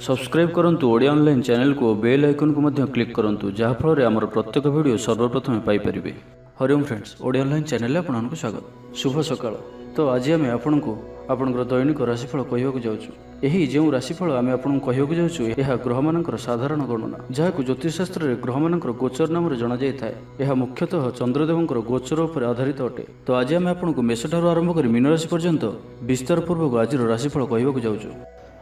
Subscribe करंतु Odia online channel को bell icon को मध्य क्लिक करंतु जहाँ फल आमर प्रत्येक वीडियो सर्वप्रथम Piper. Hariom friends, Odia online channel आपको स्वागत। शुभ सकाळ। तो आज आम आपको आपंकर दैनिक राशिफल कहवाक जाऊँ। यही जो राशिफल आम आपको कहवाक जाऊँ यह ग्रह मानकर साधारण गणना जहाँ ज्योतिषशास्त्र में ग्रह मानकर गोचर नाम जना जाए। यह मुख्यतः चंद्रदेवंकर गोचर उपर आधारित अटे। तो आज आम आपको मेष ठारू आरंभ कर मीन राशि पर्यंत विस्तार पूर्वक आज राशिफल कहवाक जाऊँ।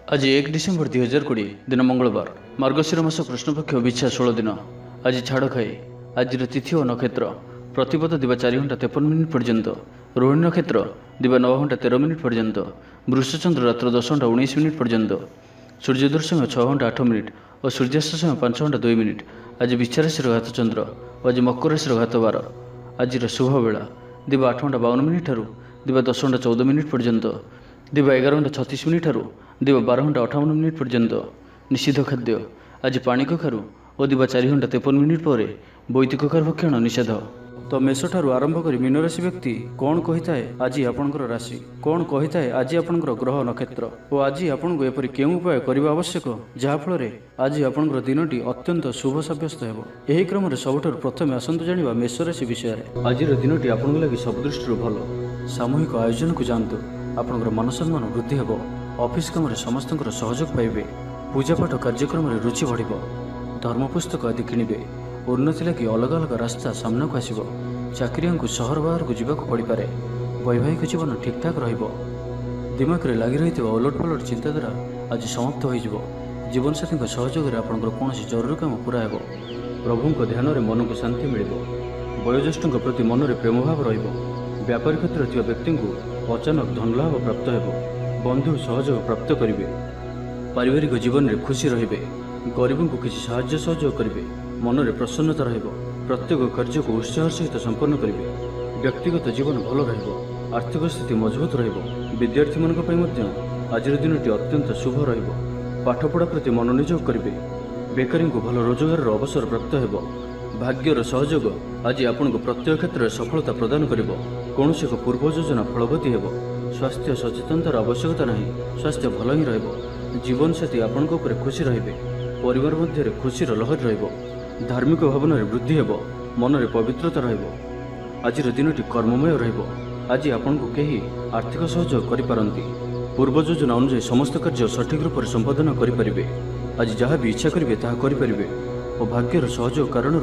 आज 1 डिसेम्बर 2020 दिन मंगलवार, मार्गशीर मास कृष्णपक्ष बिछा 16 दिन। आज छाड़ खाए। आज तिथि और नक्षत्र प्रतिपद दिवा 4 घंटा 53 मिनिट पर्यंत, रोहिणी नक्षत्र दिवा 9 घंटा 13 मिनिट पर्यंत, वृषचंद्र रात्र 10 घंटा 19 मिनिट पर्यंत, सूर्योदय समय 6 घंटा 8 मिनिट और सूर्यास्त समय 5 घंटा 2 मिनिट। आज बिछा राशि घात चंद्र और आज मकर राशि घात बार। आज शुभ बेला दिवा 8 घंटा 52 मिनिट ठारू दिवा 10 घंटा 14 मिनिट पर्यंत, दिवा 11 घंटा 36 मिनिट ठारू दिवा 12 घंटा 58 मिनिट पर्यंत। निषिद्ध खाद्य आज पानी कखारू और दिवा 4 घंटा 53 मिनिट पर बैदिक कखार भक्षण निषेध। तो मेष ठारू आरंभ कर मीन राशि व्यक्ति कौन कही है आज आपंकर राशि, कौन कही है आज आपंकर ग्रह नक्षत्र और आज आपको एपरी केउं उपाय करने आवश्यक जहाँफल आज आपंकर दिनटी अत्यंत शुभ सब्यस्त हो। यही क्रम सबुठार प्रथम आसतु जाना मेष राशि विषय। आज दिनटी आपन लगी सब दृष्टि भल। सामूहिक आयोजन को जातु, आपंकर मन सम्मान वृद्धि हो। ऑफिस काम समस्त सहयोग पाइबे। पूजापाठ कार्यक्रम रुचि बढ़। धर्म पुस्तक आदि किणवे। उन्नति लगी अलग अलग रास्ता सामना को आसब। चाकरिया को सहर बाहर को जावाक पड़ पारे। वैवाहिक जीवन ठीक ठाक दिमाग में लगी रही ओलट पलट चिंताधारा आज समाप्त हो। जीवनसाथी सहयोग आपंकर कौन जरूरी काम पूरा हो। प्रभु को ध्यान में मन को शांति मिल। वयोज्येष्ठ प्रति मन में प्रेम भाव व्यापार क्षेत्र में व्यक्ति को अचानक धनलाभ प्राप्त हो। बंधु सहयोग प्राप्त करेंगे। पारिवारिक जीवन में खुशी रे। गरीबों को किसी साहाय्य सहयोग करेंगे। मन में प्रसन्नता रहिबो। प्रत्येक कार्य को उत्साह सहित संपन्न करेंगे। व्यक्तिगत जीवन भल रहिबो। आर्थिक स्थिति मजबूत रहिबो। विद्यार्थी मानक पई मध्य आज दिनटी अत्यंत शुभ रहिबो। पाठपढ़ा प्रति मनोनियोग करेंगे। बेकारी को भल रोजगार अवसर प्राप्त हो। भाग्यर सहयोग आज आपको प्रत्येक क्षेत्र में सफलता प्रदान करिबो। कौन एक पूर्व योजना फलवती हो। स्वास्थ्य सचेतनतार आवश्यकता नहीं। स्वास्थ्य भल ही रहिबो। जीवन साथी आपण खुशी रहिबे। परिवार मध्य खुशी लहर रहिबो। धार्मिक भावना वृद्धि हो। मन में पवित्रता रहिबो। आज दिनटी कर्ममय रहिबो। आज आपन को केही आर्थिक सहयोग करिपारंती। पूर्व योजना अनुसार समस्त कार्य सठिक रूप से संपादन करिपारिबे। आज जहाँ भी इच्छा करिवे ताहा करिपारिबे और भाग्यर सहयोग कारण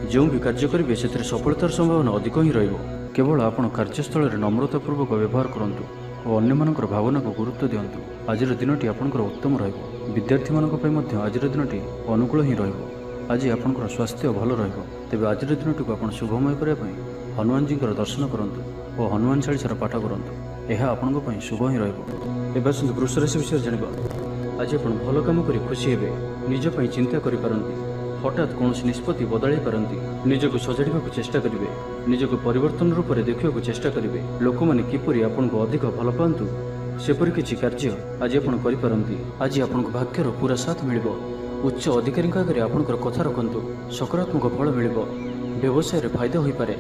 जो भी कार्य करेंगे से सफलतार संभावना अधिक ही रहिबो। केवल आपण कार्यस्थल में नम्रतापूर्वक व्यवहार करंतु और अन्य मानकर भावना को गुरुत्व दियंतु। आज दिनटी आपंकर उत्तम रहिबो। विद्यार्थी मानक पई मध्य आज दिनटी अनुकूल ही रहिबो। आज आपंकर स्वास्थ्य भल रहिबो। तेबे आज दिनटी को आपण शुभमय करबा पई हनुमान जी दर्शन करंतु और हनुमान चालीसार पाठ करंतु। यह आपंक पई शुभ ही रहिबो। एबे आसंतु वृष राशि विषय जानिबा। आज आपण भल काम करी खुशी हेबे। निज पई चिंता करि पारंती। हठात कौन निष्पत्ति बदल पारती। निजक सजाड़ा चेष्टा करेंगे। निजक परिवर्तन रूप में देखा चेष्टा करेंगे। लोक मैंने किपरि आपको अधिक भल पातु सेपरी किसी कार्य आज आप करिपारंती। आज आपको भाग्यर पूरा साथ मिल। उच्च अधिकारी आगे आपंकर कथा रखु। सकारात्मक फल मिल। व्यवसाय फायदा हो पारे।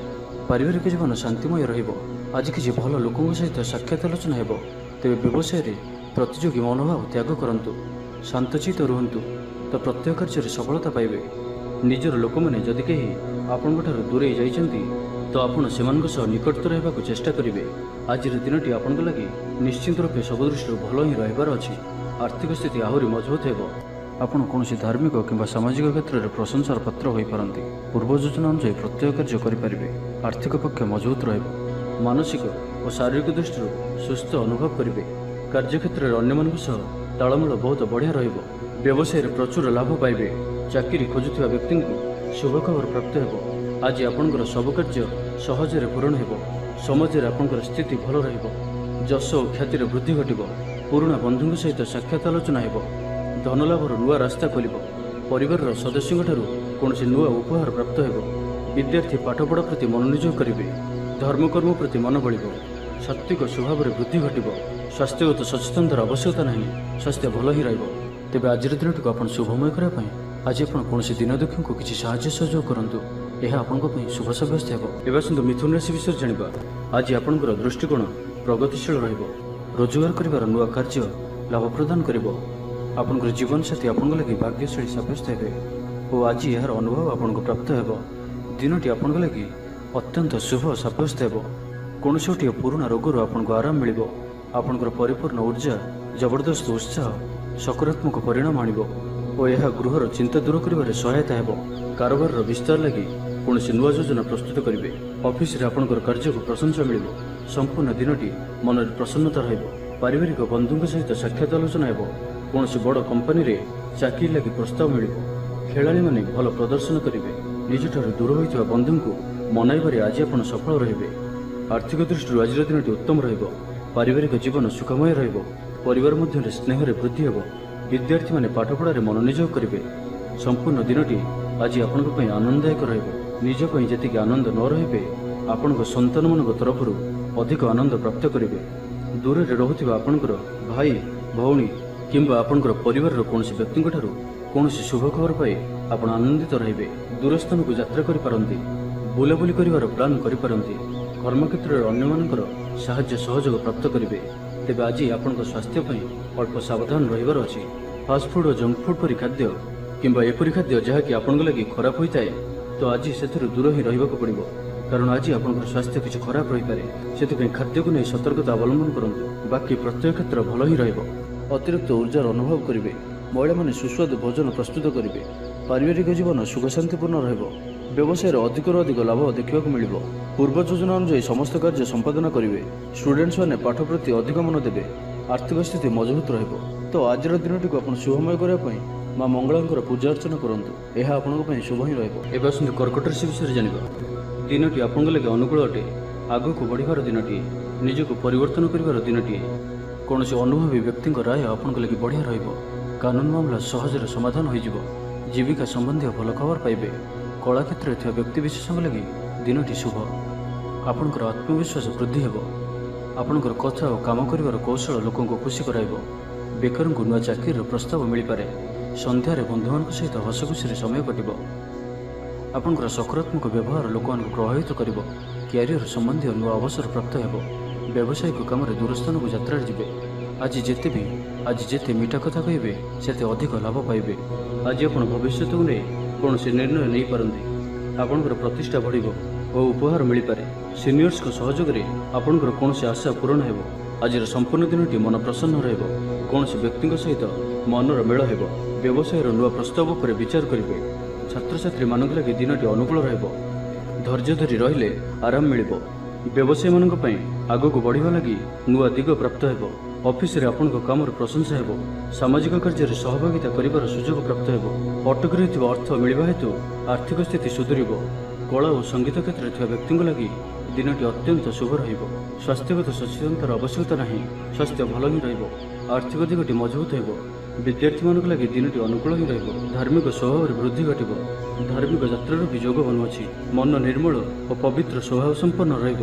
पारिवारिक जीवन शांतिमय रहिबो। आज किसी भल लोकों सहित साक्षात आलोचना हो। तेज व्यवसाय प्रतियोगी मनोभाव त्याग करंतु। शांतचित रुहतु तो प्रत्येक कार्य सफलता पाइबे। निजर लोक मैंने जदि कहीं आपण दूरे जाइछंती तो आपण सेमानक सह निकटतर होगाक चेष्टा करेंगे। आज दिनटी आपण लगी निश्चित रूपे सब दृष्टि भल ही रहिबार अछि। आर्थिक स्थिति आहरी मजबूत हो। आपण कौन धार्मिक कि सामाजिक क्षेत्र में प्रशंसार पात्र हो पारती। पूर्व योजना अनुसार प्रत्येक कार्य करेंगे। आर्थिक पक्ष मजबूत रहिबो। मानसिक और शारीरिक दृष्टि सुस्थ अनुभव करेंगे। कार्यक्षेत्र में अन्य मानक सह तालमेल बहुत बढ़िया रहिबो। व्यवसाय प्रचुर लाभ पाइबे। चाकरी खोजुवा व्यक्ति को शुभ खबर प्राप्त हो। आज आपंकर सब कार्य सहजरे पूरण हो। समाज में आपंकर स्थिति भल रहिबो। जश और ख्याति वृद्धि घटिबो। पुराणा बंधु सहित साक्षात आलोचना हो। धनलाभर नुआ रास्ता खोल। परिवार सदस्यों कौन नुआ उपहार प्राप्त हो। विद्यार्थी पाठपढ़ा प्रति मनोनियोग करेंगे। धर्मकर्म प्रति मन बढ़। सात्विक स्वभाव में वृद्धि घटिबो। स्वास्थ्यगत सचेतनतार आवश्यकता नहीं। स्वास्थ्य भल ही रहिबो। तेज आज दिनटी को आप शुभमय करने आज आप कौन दिन दुखी को किसी साहाय्य सहयोग करूँ। यह आपंक शुभ सब्यस्त हो। एवं आसतु मिथुन राशि विषय जाना। आज आपंकर दृष्टिकोण प्रगतिशील रोजगार कर नुआ कार्य लाभ प्रदान कर। आपणकर जीवनसाथी आपण लगी भाग्यशाली साब्यस्त हे और आज यार अनुभव आपन को प्राप्त हो दिनटी आपण लगी अत्यंत शुभ साब्यस्त हो कौन गोटे पुराणा रोगर आपन को आराम मिल आपणकर परिपूर्ण ऊर्जा जबरदस्त उत्साह सकारात्मक परिणाम आण और यह गृहर चिंता दूर कर सहायता हो कारोबार विस्तार लगी कौन नुआ योजना प्रस्तुत करेंगे ऑफिस रे आपणकर कार्य को प्रशंसा मिल संपूर्ण दिनटी मन में प्रसन्नता पारिवारिक बंधु सहित साक्षात आलोचना हो कौन बड़ कंपनी रे चाकरी लगी प्रस्ताव मिल खेलाड़ी माने भल प्रदर्शन करेंगे निजठार दूर होता बंधु को मनाइबारे आज आप सफल रे आर्थिक दृष्टि आज दिनटी उत्तम पारिवारिक जीवन सुखमय परिवार मध्य स्नेह वृद्धि हो विद्यार्थी माने पाठपढ़ा मनोनियोग करेंगे संपूर्ण दिनटी आज आपण आनंददायक रजक जी आनंद न रे आपण सन्तान मान तरफ अधिक आनंद प्राप्त करेंगे दूर में रोकता आपणकर भाई भौणी किंबा आपणकर परिवार कौन व्यक्ति कौन शुभ खबर पाई आप आनंदित रे दूर स्थान को यात्रा करपारती बुलाबुली कर प्लां करपारती कर्मक्षेत्र में अन्य साहाय्य सहयोग प्राप्त करेंगे तेज आज आपण स्वास्थ्य अल्प सावधान रहिबार अछि फास्टफुड और जंक फूड परी खाद्य किंबा एपरी खाद्य जहाँकि आपण लगी खराब होता है तो आज से दूर ही रहा पड़ो कारण आज आपंकर स्वास्थ्य किसी खराब रही पारे से खाद्य को नहीं सतर्कता अवलंबन करूँ बाकी प्रत्येक क्षेत्र भल ही अतिरिक्त ऊर्जार अनुभव करेंगे महिला माने सुस्वादु भोजन प्रस्तुत करेंगे पारिवारिक जीवन सुख शांतिपूर्ण व्यवसाय अधिक अधिक लाभ देखा मिल पूर्व योजना अनुसार समस्त कार्य संपादन करेंगे स्टूडेंट्स मैंने पाठ प्रति अधिक मन देवे आर्थिक स्थिति मजबूत तो आज दिन टी आप शुभमय करने माँ मंगला पूजा अर्चना करूँ यह आपण शुभ ही रही कर्कट राशि विषय जाना दिनटी आप लगे अनुकूल अटे आग को बढ़ार दिनटी निजक परिवर्तन कर दिनटी कौन अनुभवी व्यक्ति राय आपण लगे बढ़िया कानून मामला सहजरे समाधान हो जीविका संबंधी भल खबर पाइबे कला क्षेत्र में व्यक्ति विशेष लगे दिनटी शुभ आपणकर आत्मविश्वास वृद्धि हो आपणकर कथा और काम कर कौशल लोक खुशी कराइब बेकार को नुआ चाकरी प्रस्ताव मिल पारे संध्यारे बंधु मान सहित हसखुशी समय कटो आपणकर सकारात्मक व्यवहार लोक प्रभावित कर क्यारियर संबंधी नुआ अवसर प्राप्त हो व्यावसायिक कम दूरस्थान को यात्रा जी आज जिते मीठा कथा कहे से अधिक लाभ पाइबे आज आप भविष्य को नहीं कौन से निर्णय नहीं पारती आपणकर प्रतिष्ठा बढ़ और उपहार मिल पारे सीनियर्स को सहयोग में आपणकर कौन आशा पूरण हो आज संपूर्ण दिनटी मन प्रसन्न कौन व्यक्ति सहित मनर मेल हो व्यवसाय नुआ प्रस्ताव पर विचार करेंगे छात्र छात्री मान लगे दिनटी अनुकूल धैर्य धरी रहिले आराम मिल व्यवसायी मान आग को बढ़ा लगी नुआ दिग प्राप्त हो ऑफिस रे आपण काम प्रशंसा हो सामाजिक कार्य सहभागिता कर सुजोग प्राप्त हो अटक रही अर्थ मिलवा हेतु आर्थिक स्थिति सुधर कला और संगीत क्षेत्र में व्यक्ति लगी दिनटी अत्यंत शुभ स्वास्थ्यगत सचेतनतार आवश्यकता नहीं स्वास्थ्य भल ही आर्थिक दिगटी मजबूत हो विद्यार्थी मान लगे दिनटी अनुकूल ही धार्मिक स्वभाव वृद्धि घटो धार्मिक यात्रार भी योग बनुअछि मन निर्मल और पवित्र स्वभाव संपन्न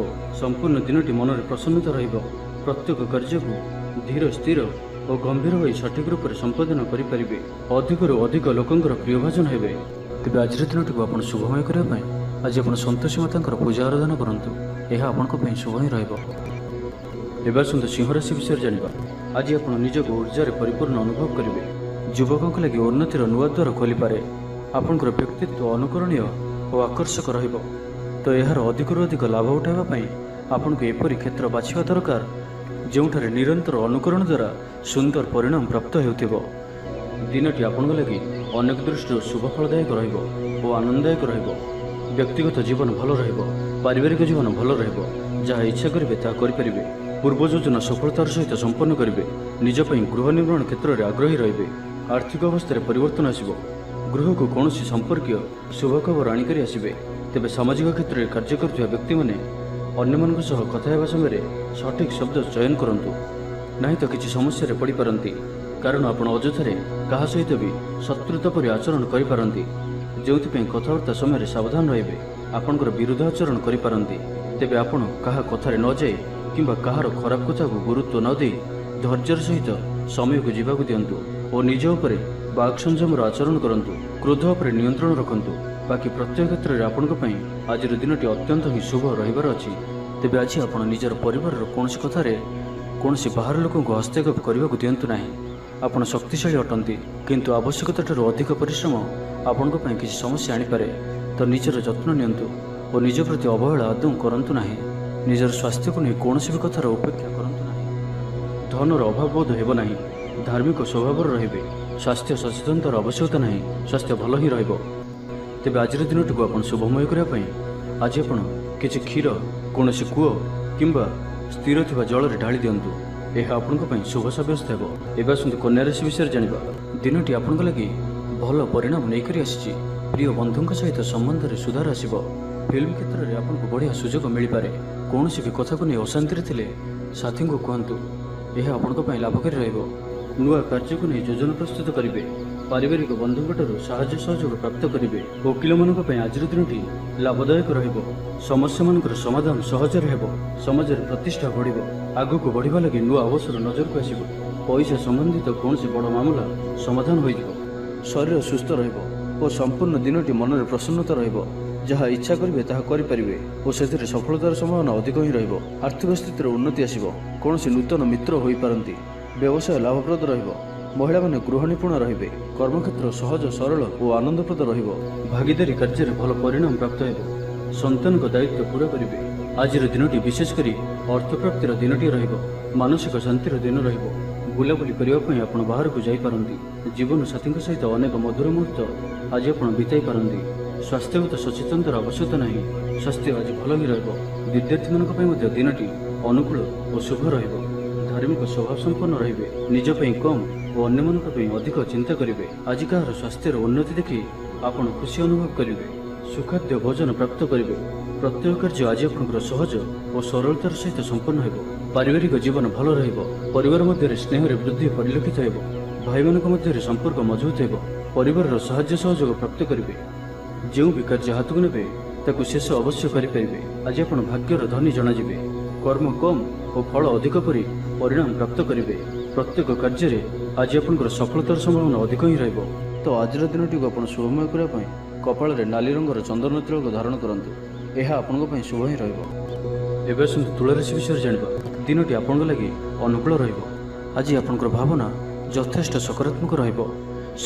संपूर्ण दिनटी मन में प्रसन्नता प्रत्येक कार्य को धीर स्थिर और गंभीर हो सठिक रूप से संपादन करेंगे अधिकरू अधिक लोकंर प्रियभाजन हे तेज आज दिनटी को आप शुभमय करने आज आप संतोषी माता पूजा आराधना करूँ यह आपण शुभ ही रहा सिंह राशि विषय जाना आज आप निजक ऊर्जार परिपूर्ण अनुभव करेंगे युवकों लगे उन्नतिर नुआ द्वार खोली पारे आपणकर व्यक्तित्व अनुकरणीय और आकर्षक तो यार अधिकरू अधिक लाभ उठाइवाई आपन को एपरी क्षेत्र बाछिबा दरकार जोठारे निरंतर अनुकरण द्वारा सुंदर परिणाम प्राप्त हो दिनटी आपण लगी अनेक दृष्टि शुभफलदायक और आनंददायक व्यक्तिगत जीवन भल पारिवारिक जीवन भल जहाँ इच्छा करेंगे ता करेंगे पूर्व योजना सफलतार सहित संपन्न करेंगे निजपाई गृह निर्माण क्षेत्र में आग्रही रे आर्थिक अवस्था परिवर्तन आसब गृह को कौन संपर्कीय शुभ खबर आणिक आसबे तेज सामाजिक क्षेत्र में कार्य कर व्यक्ति मैंने अन्य मान कथा हेबा समय सठिक शब्द चयन करूँ ना तो किसी समस्या पड़ पारती कारण आपण अजथारे क्या सहित भी शत्रुता पर आचरण करपारती जो कथबार्ता समय सावधान रे आपणकर विरुद्धाचरण करपारती तेबे आपण कहा कथार न जाए किंबा कहार खराब कथा को गुरुत्व न दे धैर्यर सहित समय को जीवाक दिंतु और निज उपरे बाक संयमर आचरण करूँ क्रोध पर नियंत्रण रखु बाकी प्रत्येक क्षेत्र में आपण आज दिनटी अत्यंत ही शुभ रही तेज आज आप निजर परिवार कौन कथार कौन बाहर लोक हस्तक्षेप करने को दिंतु ना ଆପଣ ଶକ୍ତିଶାଳୀ ଅଟନ୍ତି, କିନ୍ତୁ ଆବଶ୍ୟକତାଠାରୁ ଅଧିକ ପରିଶ୍ରମ ଆପଣଙ୍କ ପାଇଁ କିଛି ସମସ୍ୟା ଆଣିପାରେ। ତ ନିଜର ଯତ୍ନ ନିଅନ୍ତୁ ଓ ନିଜ ପ୍ରତି ଅବହେଳା ଆଦୌ କରନ୍ତୁ ନାହିଁ। ନିଜର ସ୍ୱାସ୍ଥ୍ୟକୁ ନେଇ କୌଣସି ବି କଥାର ଉପେକ୍ଷା କରନ୍ତୁ ନାହିଁ। ଧନର ଅଭାବ ବୋଧ ହେବ ନାହିଁ। ଧାର୍ମିକ ସ୍ୱଭାବର ରହିବେ। ସ୍ୱାସ୍ଥ୍ୟ ସଚେତନତାର ଆବଶ୍ୟକତା ନାହିଁ। ସ୍ୱାସ୍ଥ୍ୟ ଭଲ ହିଁ ରହିବ। ତେବେ ଆଜିର ଦିନଟିକୁ ଆପଣ ଶୁଭମୟ କରିବା ପାଇଁ ଆଜି ଆପଣ କିଛି କ୍ଷୀର କୌଣସି କୂଅ କିମ୍ବା ସ୍ଥିର ଥିବା ଜଳରେ ଢାଳି ଦିଅନ୍ତୁ। ଏହା ଆପଣଙ୍କ ପାଇଁ ଶୁଭ ସାବ୍ୟସ୍ତ ହେବ। ଏବେ ଆସନ୍ତୁ କନ୍ୟା ରାଶି ବିଷୟରେ ଜାଣିବା। ଦିନଟି ଆପଣଙ୍କ ଲାଗି ଭଲ ପରିଣାମ ନେଇକରି ଆସିଛି। ପ୍ରିୟ ବନ୍ଧୁଙ୍କ ସହିତ ସମ୍ବନ୍ଧରେ ସୁଧାର ଆସିବ। ଫିଲ୍ମ କ୍ଷେତ୍ରରେ ଆପଣଙ୍କୁ ବଢ଼ିଆ ସୁଯୋଗ ମିଳିପାରେ। କୌଣସି ବି କଥାକୁ ନେଇ ଅଶାନ୍ତିରେ ଥିଲେ ସାଥୀଙ୍କୁ କୁହନ୍ତୁ। ଏହା ଆପଣଙ୍କ ପାଇଁ ଲାଭକାରୀ ରହିବ। ନୂଆ କାର୍ଯ୍ୟକୁ ନେଇ ଯୋଜନା ପ୍ରସ୍ତୁତ କରିବେ। ପାରିବାରିକ ବନ୍ଧୁଙ୍କଠାରୁ ସାହାଯ୍ୟ ସହଯୋଗ ପ୍ରାପ୍ତ କରିବେ। ଓକିଲମାନଙ୍କ ପାଇଁ ଆଜିର ଦିନଟି ଲାଭଦାୟକ ରହିବ। ସମସ୍ୟାମାନଙ୍କର ସମାଧାନ ସହଜରେ ହେବ। ସମାଜରେ ପ୍ରତିଷ୍ଠା ବଢ଼ିବ। ଆଗକୁ ବଢ଼ିବା ଲାଗି ନୂଆ ଅବସର ନଜରକୁ ଆସିବ। ପଇସା ସମ୍ବନ୍ଧିତ କୌଣସି ବଡ଼ ମାମଲା ସମାଧାନ ହୋଇଯିବ। ଶରୀର ସୁସ୍ଥ ରହିବ ଓ ସମ୍ପୂର୍ଣ୍ଣ ଦିନଟି ମନରେ ପ୍ରସନ୍ନତା ରହିବ। ଯାହା ଇଚ୍ଛା କରିବେ ତାହା କରିପାରିବେ ଓ ସେଥିରେ ସଫଳତାର ସମ୍ଭାବନା ଅଧିକ ହିଁ ରହିବ। ଆର୍ଥିକ ସ୍ଥିତିରେ ଉନ୍ନତି ଆସିବ। କୌଣସି ନୂତନ ମିତ୍ର ହୋଇପାରନ୍ତି। ବ୍ୟବସାୟ ଲାଭପ୍ରଦ ରହିବ। ମହିଳାମାନେ ଗୃହ ନିପୁଣ ରହିବେ। କର୍ମକ୍ଷେତ୍ର ସହଜ ସରଳ ଓ ଆନନ୍ଦପ୍ରଦ ରହିବ। ଭାଗିଦାରୀ କାର୍ଯ୍ୟରେ ଭଲ ପରିଣାମ ପ୍ରାପ୍ତ ହେବ। ସନ୍ତାନଙ୍କ ଦାୟିତ୍ୱ ପୁରା କରିବେ। ଆଜିର ଦିନଟି ବିଶେଷ କରି ଅର୍ଥପ୍ରାପ୍ତିର ଦିନଟିଏ ରହିବ। ମାନସିକ ଶାନ୍ତିର ଦିନ ରହିବ। ବୁଲାବୁଲି କରିବା ପାଇଁ ଆପଣ ବାହାରକୁ ଯାଇପାରନ୍ତି। ଜୀବନସାଥୀଙ୍କ ସହିତ ଅନେକ ମଧୁର ମୁହୂର୍ତ୍ତ ଆଜି ଆପଣ ବିତାଇ ପାରନ୍ତି। ସ୍ୱାସ୍ଥ୍ୟଗତ ସଚେତନତାର ଆବଶ୍ୟକତା ନାହିଁ। ସ୍ୱାସ୍ଥ୍ୟ ଆଜି ଭଲ ହିଁ ରହିବ। ବିଦ୍ୟାର୍ଥୀମାନଙ୍କ ପାଇଁ ମଧ୍ୟ ଦିନଟି ଅନୁକୂଳ ଓ ଶୁଭ ରହିବ। ଧାର୍ମିକ ସ୍ୱଭାବ ସମ୍ପନ୍ନ ରହିବେ। ନିଜ ପାଇଁ କମ୍ ଓ ଅନ୍ୟମାନଙ୍କ ପାଇଁ ଅଧିକ ଚିନ୍ତା କରିବେ। ଆଜି କାହାର ସ୍ୱାସ୍ଥ୍ୟର ଉନ୍ନତି ଦେଖି ଆପଣ ଖୁସି ଅନୁଭବ କରିବେ। ସୁଖାଦ୍ୟ ଭୋଜନ ପ୍ରାପ୍ତ କରିବେ। ପ୍ରତ୍ୟେକ କାର୍ଯ୍ୟ ଆଜି ଆପଣଙ୍କର ସହଜ ଓ ସରଳତାର ସହିତ ସମ୍ପନ୍ନ ହେବ। ପାରିବାରିକ ଜୀବନ ଭଲ ରହିବ। ପରିବାର ମଧ୍ୟରେ ସ୍ନେହରେ ବୃଦ୍ଧି ପରିଲକ୍ଷିତ ହେବ। ଭାଇମାନଙ୍କ ମଧ୍ୟରେ ସମ୍ପର୍କ ମଜବୁତ ହେବ। ପରିବାରର ସାହାଯ୍ୟ ସହଯୋଗ ପ୍ରାପ୍ତ କରିବେ। ଯେଉଁ ବି କାର୍ଯ୍ୟ ହାତକୁ ନେବେ ତାକୁ ଶେଷ ଅବଶ୍ୟ କରିପାରିବେ। ଆଜି ଆପଣ ଭାଗ୍ୟର ଧନୀ ଜଣାଯିବେ। କର୍ମ କମ୍ ଓ ଫଳ ଅଧିକ କରି ପରିଣାମ ପ୍ରାପ୍ତ କରିବେ। ପ୍ରତ୍ୟେକ କାର୍ଯ୍ୟରେ ଆଜି ଆପଣଙ୍କର ସଫଳତାର ସମ୍ଭାବନା ଅଧିକ ହିଁ ରହିବ। ତ ଆଜିର ଦିନଟିକୁ ଆପଣ ଶୁଭମୟ କରିବା ପାଇଁ କପାଳରେ ନାଲି ରଙ୍ଗର ଚନ୍ଦନ ତିଳକ ଧାରଣ କରନ୍ତୁ। ଏହା ଆପଣଙ୍କ ପାଇଁ ଶୁଭ ହିଁ ରହିବ। ଏବେ ଆସନ୍ତୁ ତୁଳା ରାଶି ବିଷୟରେ ଜାଣିବା। ଦିନଟି ଆପଣଙ୍କ ଲାଗି ଅନୁକୂଳ ରହିବ। ଆଜି ଆପଣଙ୍କର ଭାବନା ଯଥେଷ୍ଟ ସକାରାତ୍ମକ ରହିବ।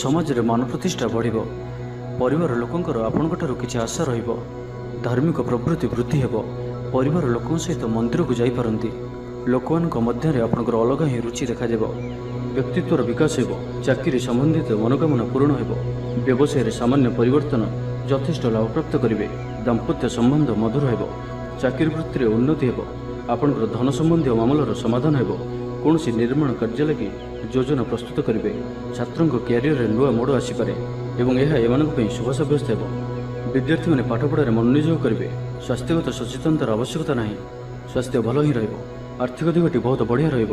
ସମାଜରେ ମାନ ପ୍ରତିଷ୍ଠା ବଢ଼ିବ। ପରିବାର ଲୋକଙ୍କର ଆପଣଙ୍କଠାରୁ କିଛି ଆଶା ରହିବ। ଧାର୍ମିକ ପ୍ରବୃତ୍ତି ବୃଦ୍ଧି ହେବ। ପରିବାର ଲୋକଙ୍କ ସହିତ ମନ୍ଦିରକୁ ଯାଇପାରନ୍ତି। ଲୋକମାନଙ୍କ ମଧ୍ୟରେ ଆପଣଙ୍କର ଅଲଗା ହିଁ ରୁଚି ଦେଖାଦେବ। ବ୍ୟକ୍ତିତ୍ୱର ବିକାଶ ହେବ। ଚାକିରି ସମ୍ବନ୍ଧିତ ମନୋକାମନା ପୂରଣ ହେବ। ବ୍ୟବସାୟରେ ସାମାନ୍ୟ ପରିବର୍ତ୍ତନ ଯଥେଷ୍ଟ ଲାଭପ୍ରାପ୍ତ କରିବେ। ଦାମ୍ପତ୍ୟ ସମ୍ବନ୍ଧ ମଧୁର ହେବ। ଚାକିରି ବୃତ୍ତିରେ ଉନ୍ନତି ହେବ। ଆପଣଙ୍କର ଧନ ସମ୍ବନ୍ଧୀୟ ମାମଲାର ସମାଧାନ ହେବ। କୌଣସି ନିର୍ମାଣ କାର୍ଯ୍ୟ ଲାଗି ଯୋଜନା ପ୍ରସ୍ତୁତ କରିବେ। ଛାତ୍ରଙ୍କ କ୍ୟାରିୟରରେ ନୂଆ ମୋଡ଼ ଆସିପାରେ ଏବଂ ଏହା ଏମାନଙ୍କ ପାଇଁ ଶୁଭ ସାବ୍ୟସ୍ତ ହେବ। ବିଦ୍ୟାର୍ଥୀମାନେ ପାଠପଢ଼ାରେ ମନୋନିଯୋଗ କରିବେ। ସ୍ୱାସ୍ଥ୍ୟଗତ ସଚେତନତାର ଆବଶ୍ୟକତା ନାହିଁ। ସ୍ୱାସ୍ଥ୍ୟ ଭଲ ହିଁ ରହିବ। ଆର୍ଥିକ ଦିଗଟି ବହୁତ ବଢ଼ିଆ ରହିବ।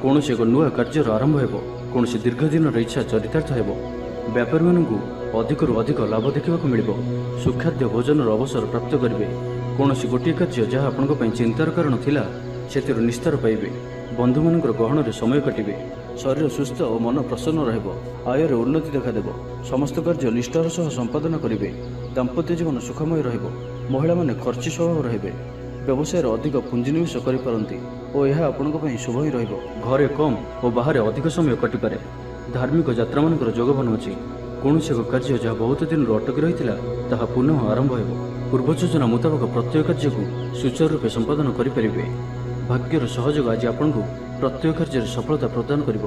କୌଣସି ଏକ ନୂଆ କାର୍ଯ୍ୟର ଆରମ୍ଭ ହେବ। କୌଣସି ଦୀର୍ଘ ଦିନର ଇଚ୍ଛା ଚରିତାର୍ଥ ହେବ। ବ୍ୟାପାରୀମାନଙ୍କୁ ଅଧିକରୁ ଅଧିକ ଲାଭ ଦେଖିବାକୁ ମିଳିବ। ସୁଖାଦ୍ୟ ଭୋଜନର ଅବସର ପ୍ରାପ୍ତ କରିବେ। କୌଣସି ଗୋଟିଏ କାର୍ଯ୍ୟ ଯାହା ଆପଣଙ୍କ ପାଇଁ ଚିନ୍ତାର କାରଣ ଥିଲା ସେଥିରୁ ନିସ୍ତାର ପାଇବେ। ବନ୍ଧୁମାନଙ୍କର ଗହଣରେ ସମୟ କାଟିବେ। ଶରୀର ସୁସ୍ଥ ଓ ମନ ପ୍ରସନ୍ନ ରହିବ। ଆୟରେ ଉନ୍ନତି ଦେଖାଦେବ। ସମସ୍ତ କାର୍ଯ୍ୟ ନିଷ୍ଠାର ସହ ସମ୍ପାଦନ କରିବେ। ଦାମ୍ପତ୍ୟ ଜୀବନ ସୁଖମୟ ରହିବ। ମହିଳାମାନେ ଖର୍ଚ୍ଚୀ ସ୍ୱଭାବ ରହିବେ। ବ୍ୟବସାୟରେ ଅଧିକ ପୁଞ୍ଜିନିବେଶ କରିପାରନ୍ତି ଓ ଏହା ଆପଣଙ୍କ ପାଇଁ ଶୁଭ ହିଁ ରହିବ। ଘରେ କମ୍ ଓ ବାହାରେ ଅଧିକ ସମୟ କଟିପାରେ। ଧାର୍ମିକ ଯାତ୍ରାମାନଙ୍କର ଯୋଗବାନ ଅଛି। କୌଣସି ଏକ କାର୍ଯ୍ୟ ଯାହା ବହୁତ ଦିନରୁ ଅଟକି ରହିଥିଲା ତାହା ପୁନଃ ଆରମ୍ଭ ହେବ। ପୂର୍ବ ଯୋଜନା ମୁତାବକ ପ୍ରତ୍ୟେକ କାର୍ଯ୍ୟକୁ ସୁଚାରୁ ରୂପେ ସମ୍ପାଦନ କରିପାରିବେ। ଭାଗ୍ୟର ସହଯୋଗ ଆଜି ଆପଣଙ୍କୁ ପ୍ରତ୍ୟେକ କାର୍ଯ୍ୟରେ ସଫଳତା ପ୍ରଦାନ କରିବ।